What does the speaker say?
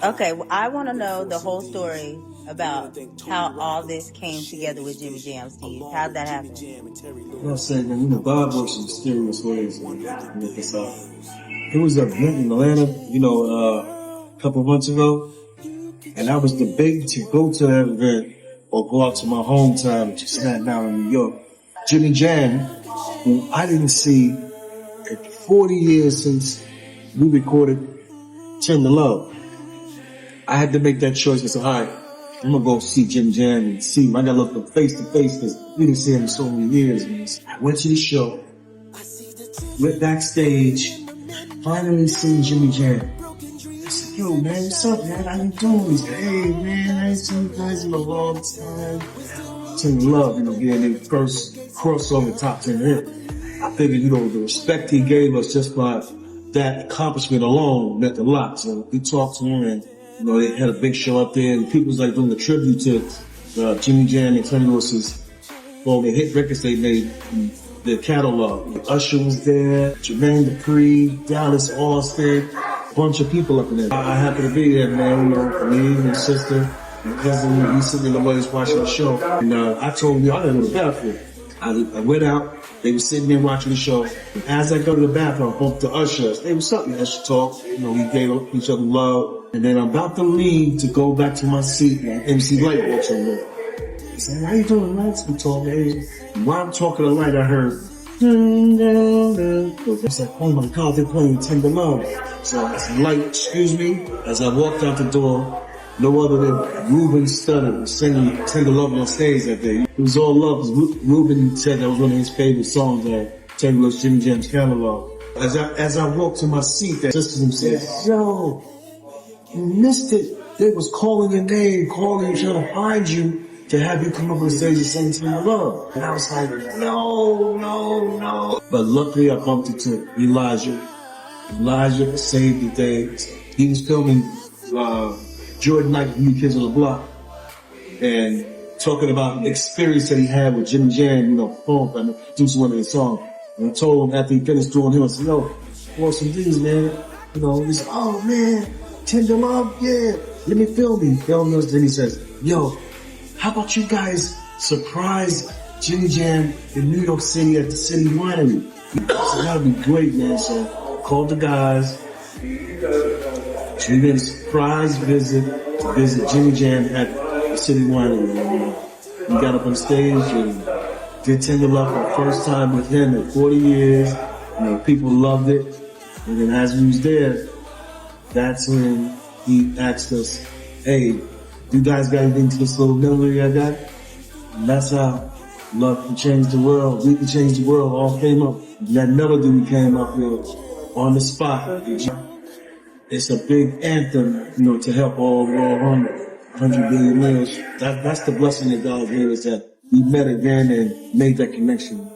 Okay, well, I want to know the whole story about how all this came together with Jimmy Jam, Steve. How'd that happen? I'm saying, man, God works in mysterious ways. It was an event in Atlanta, a couple of months ago, and I was debating to go to that event or go out to my hometown, which is Staten Island, New York. Jimmy Jam, who I didn't see in 40 years since we recorded Tender Love. I had to make that choice. I said, all right, I'm gonna go see Jimmy Jam and see him. I gotta look him face to face because we didn't see him in so many years. I went to the show, went backstage, finally seen Jimmy Jam. I said, yo, man, what's up, man? How you doing? He said, hey, man, I ain't seen you guys in a long time. Tender Love, getting the first crossover top 10 hit. I figured, the respect he gave us just by that accomplishment alone meant a lot. So we talked to him and, they had a big show up there and people was like doing a tribute to Jimmy Jam and Tony Lewis's, the hit records they made, their catalog. Usher was there, Jermaine Dupri, Dallas Austin, a bunch of people up in there. I happened to be there, man, me and his sister, my cousin, he's sitting in the place watching the show. And I told him, I gotta go to the bathroom. I went out, they were sitting there watching the show. And as I go to the bathroom, I bumped to Usher. Hey, what's up? Usher talk. We gave each other love. And then I'm about to leave to go back to my seat, and MC Lyte walks in there. He said, how you doing, Lyte? He told me, while I'm talking to Lyte, I heard, I was like, oh my God, they're playing Tender Love. So I said, Lyte, excuse me. As I walked out the door, no other than Ruben Studdard was singing Tender Love on stage that day. It was all love, because Ruben said that was one of his favorite songs that Tender Love's Jimmy Jam's catalog. As I walked to my seat, that sister said, yo, you missed it. They was calling your name, calling you, trying to find you to have you come up on stage and sing Tender Love. And I was like, no. But luckily I bumped into Elijah. Elijah saved the day. He was filming Jordan Knight from New Kids on the Block and talking about the experience that he had with Jimmy Jam, perform and producing one of his songs. And I told him after he finished doing him, I said, yo, want some things, man. He said, oh man, Tender Love, yeah. Let me film me. Film us. Then he says, yo, how about you guys surprise Jimmy Jam in New York City at the City Winery? I said, that'd be great, man. So I called the guys. We did a surprise visit to visit Jimmy Jam at the City Winery. We got up on stage and did Tender Love for the first time with him in 40 years. People loved it. And then as we was there, that's when he asked us, hey, you guys got anything to this little melody I got? And that's how Love Can Change the World, We Can Change the World all came up. That melody we came up with on the spot. It's a big anthem, to help all world 100 billion males. That's the blessing that God gave us, that we met again and made that connection.